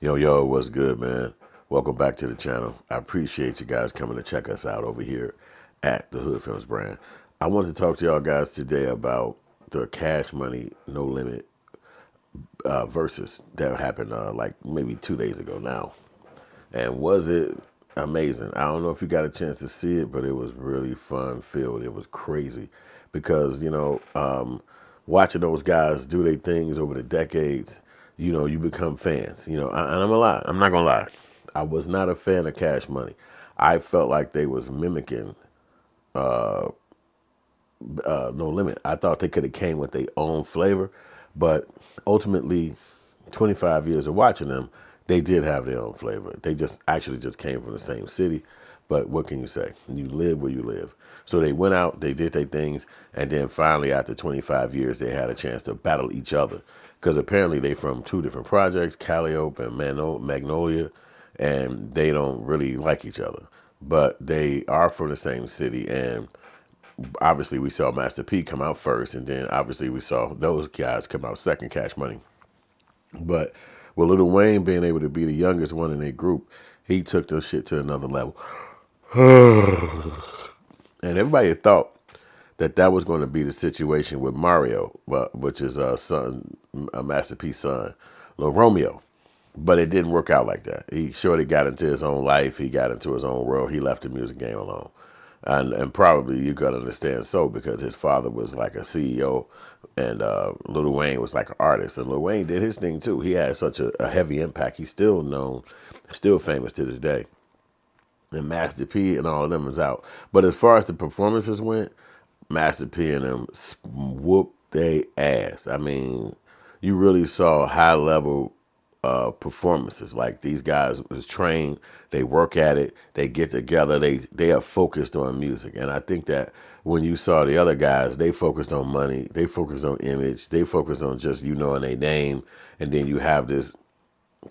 Yo, what's good, man? Welcome back to the channel. I appreciate you guys coming to check us out over here at the Hood Films brand. I wanted to talk to y'all guys today about the Cash Money No Limit Verzuz that happened like maybe 2 days ago now. And was it amazing? I don't know if you got a chance to see it, but it was really fun filled. It was crazy because, watching those guys do their things over the decades, you become fans. And I'm not gonna lie. I was not a fan of Cash Money. I felt like they was mimicking No Limit. I thought they could have came with their own flavor, but ultimately, 25 years of watching them, they did have their own flavor. They just actually just came from the same city, but what can you say? You live where you live. So they went out, they did their things, and then finally, after 25 years, they had a chance to battle each other. Because apparently they from two different projects, Cashapp and Magnolia, and they don't really like each other. But they are from the same city, and obviously we saw Master P come out first, and then obviously we saw those guys come out second, Cash Money. But with Lil Wayne being able to be the youngest one in their group, he took this shit to another level. And everybody thought that that was going to be the situation with Mario, which is a Master P's son, Lil Romeo. But it didn't work out like that. He surely got into his own life. He got into his own world. He left the music game alone. And probably you got to understand so because his father was like a CEO and Lil Wayne was like an artist. And Lil Wayne did his thing too. He had such a heavy impact. He's still known, still famous to this day. And Master P and all of them is out. But as far as the performances went, Master P and them whooped they ass. I mean, you really saw high level performances. Like these guys was trained, they work at it, they get together, they are focused on music. And I think that when you saw the other guys, they focused on money, they focused on image, they focused on just knowing their name, and then you have this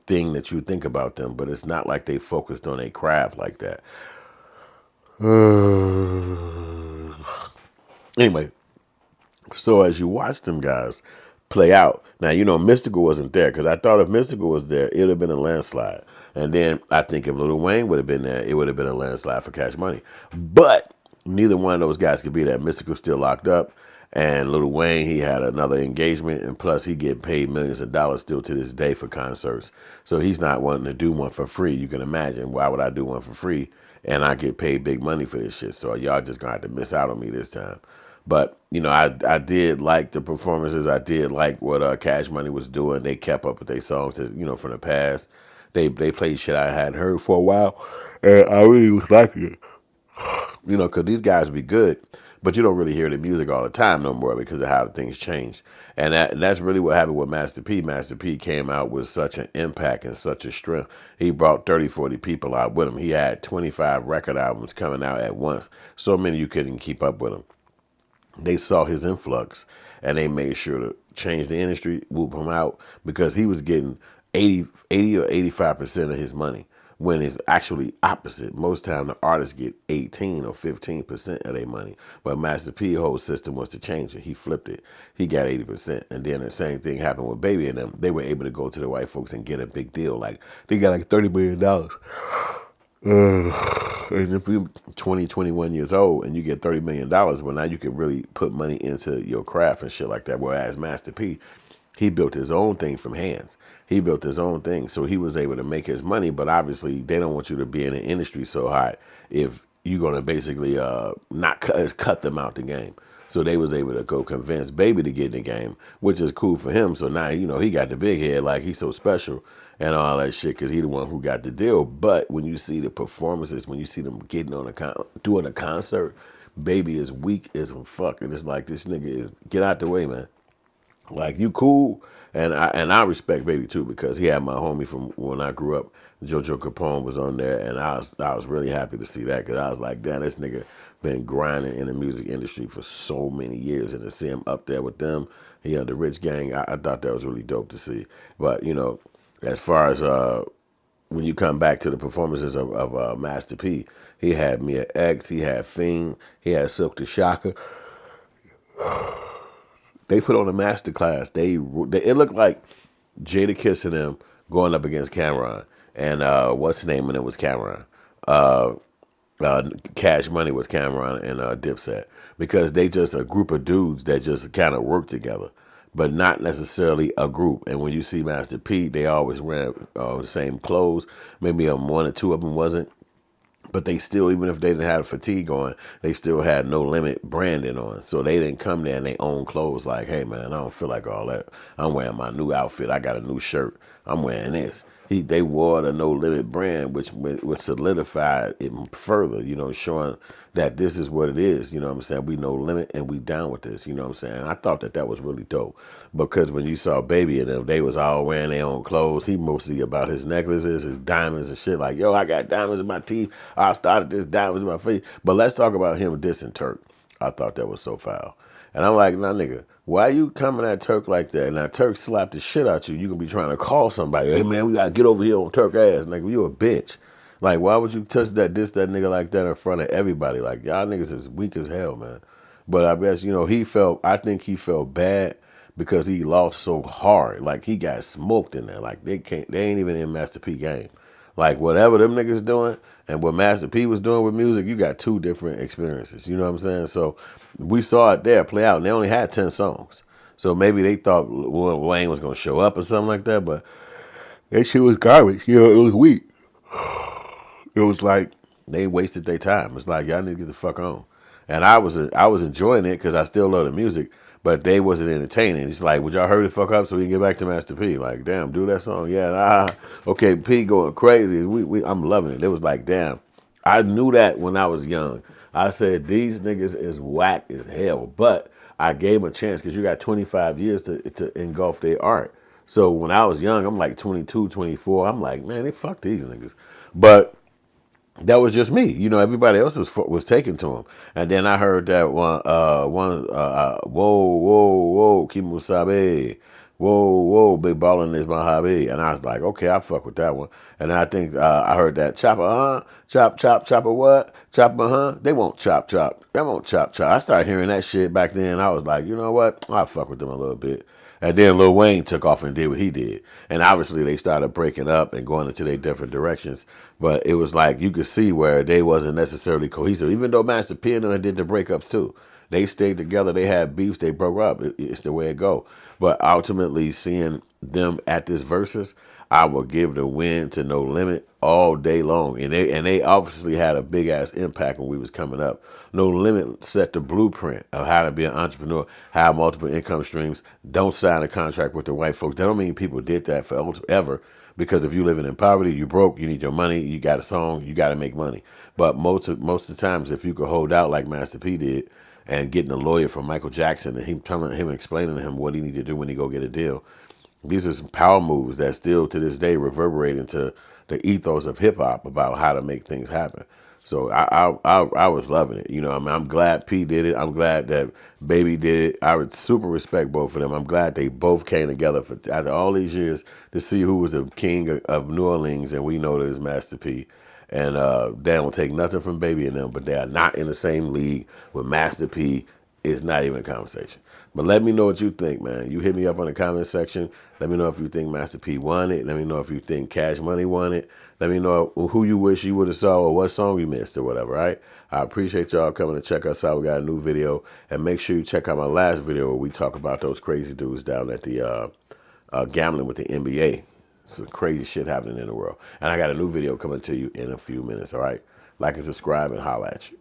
thing that you think about them, but it's not like they focused on a craft like that. Anyway, so as you watch them guys play out, now Mystical wasn't there because I thought if Mystical was there, it would have been a landslide. And then I think if Lil Wayne would have been there, it would have been a landslide for Cash Money. But neither one of those guys could be there. Mystical still locked up, and Lil Wayne he had another engagement, and plus he get paid millions of dollars still to this day for concerts. So he's not wanting to do one for free. You can imagine why would I do one for free and I get paid big money for this shit? So y'all just gonna have to miss out on me this time. But I did like the performances. I did like what Cash Money was doing. They kept up with their songs that from the past. They played shit I hadn't heard for a while, and I really was liking it. Because these guys be good, but you don't really hear the music all the time no more because of how things changed. And that's really what happened with Master P. Master P came out with such an impact and such a strength. He brought 30, 40 people out with him. He had 25 record albums coming out at once. So many you couldn't keep up with him. They saw his influx and they made sure to change the industry, whoop him out because he was getting 80 or 85% of his money when it's actually opposite. Most time the artists get 18 or 15% of their money. But Master P's whole system was to change it. He flipped it. He got 80%. And then the same thing happened with Baby and them. They were able to go to the white folks and get a big deal. Like they got like $30 million. And if you're 20, 21 years old and you get $30 million, well, now you can really put money into your craft and shit like that. Whereas Master P, he built his own thing from hands. He built his own thing. So he was able to make his money, but obviously they don't want you to be in the industry so hot if you're going to basically not cut them out the game. So they was able to go convince Baby to get in the game, which is cool for him. So now, he got the big head like he's so special and all that shit because he the one who got the deal. But when you see the performances, when you see them getting on doing a concert, Baby is weak as fuck. And it's like, this nigga is, get out the way, man. Like, you cool. And I respect Baby too because he had my homie from when I grew up. JoJo Capone was on there, and I was really happy to see that because I was like, damn, this nigga been grinding in the music industry for so many years, and to see him up there with them, he had the Rich Gang. I thought that was really dope to see. But as far as when you come back to the performances of Master P, he had Mia X, he had Fiend, he had Silk the Shocker. They put on a master class. It looked like Jada Kiss and them going up against Cameron, and what's the name? And it was Cameron. Uh, Cash Money was Cameron and Dipset, because they just a group of dudes that just kind of work together, but not necessarily a group. And when you see Master P, they always wear the same clothes. Maybe one or two of them wasn't, but they still, even if they didn't have fatigue on, they still had No Limit branding on. So they didn't come there in their own clothes like, hey man, I don't feel like all that. I'm wearing my new outfit. I got a new shirt. I'm wearing this. They wore the No Limit brand, which solidified it further, showing that this is what it is. You know what I'm saying? We No Limit and we down with this. You know what I'm saying? I thought that was really dope, because when you saw Baby and them, they was all wearing their own clothes. He mostly about his necklaces, his diamonds and shit. Like, yo, I got diamonds in my teeth. I started this diamonds in my face. But let's talk about him dissing Turk. I thought that was so foul. And I'm like, nah, nigga, why you coming at Turk like that? Now, Turk slapped the shit out you. You can be trying to call somebody. Hey, man, we got to get over here on Turk ass. Nigga, you a bitch. Like, why would you diss that nigga like that in front of everybody? Like, y'all niggas is weak as hell, man. But I guess, I think he felt bad because he lost so hard. Like, he got smoked in there. Like, they ain't even in Master P game. Like, whatever them niggas doing and what Master P was doing with music, you got two different experiences. You know what I'm saying? So we saw it there play out, and they only had 10 songs. So maybe they thought Wayne was going to show up or something like that, but that shit was garbage. It was weak. It was like they wasted their time. It's like, y'all need to get the fuck on. And I was enjoying it because I still love the music, but they wasn't entertaining. It's like, would y'all hurry the fuck up so we can get back to Master P? Like, damn, do that song. Yeah, okay, P going crazy. I'm loving it. It was like, damn. I knew that when I was young. I said, these niggas is whack as hell. But I gave them a chance because you got 25 years to engulf their art. So when I was young, I'm like 22, 24. I'm like, man, they fuck these niggas. But that was just me. Everybody else was taken to him. And then I heard that whoa, whoa, whoa, Kimusabe. Whoa, whoa, big ballin' is my hobby. And I was like, okay, I fuck with that one. And I think I heard that chopper, chop, chop, chopper what? Chopper, They won't chop, chop. They won't chop, chop. I started hearing that shit back then. I was like, you know what? I fuck with them a little bit. And then Lil Wayne took off and did what he did. And obviously they started breaking up and going into their different directions. But it was like you could see where they wasn't necessarily cohesive, even though Master P and them did the breakups too. They stayed together. They had beefs. They broke up. It's the way it go. But ultimately, seeing them at this Versus, I will give the win to No Limit all day long. And they obviously had a big ass impact when we was coming up. No Limit set the blueprint of how to be an entrepreneur, have multiple income streams, don't sign a contract with the white folks. That don't mean people did that forever. Because if you living in poverty, you broke, you need your money, you got a song, you got to make money. But most of the times, if you could hold out like Master P did, and getting a lawyer from Michael Jackson and him telling him, explaining to him what he need to do when he go get a deal, these are some power moves that still to this day reverberate into the ethos of hip hop about how to make things happen. So I was loving it. I'm glad P did it. I'm glad that Baby did it. I would super respect both of them. I'm glad they both came together for after all these years to see who was the king of New Orleans, and we know that it's Master P. And they don't take nothing from Baby and them, but they are not in the same league with Master P. It's not even a conversation. But let me know what you think, man. You hit me up on the comment section. Let me know if you think Master P won it. Let me know if you think Cash Money won it. Let me know who you wish you would have saw or what song you missed or whatever, right? I appreciate y'all coming to check us out. We got a new video. And make sure you check out my last video where we talk about those crazy dudes down at the gambling with the NBA. Some crazy shit happening in the world. And I got a new video coming to you in a few minutes, all right? Like and subscribe and holla at you.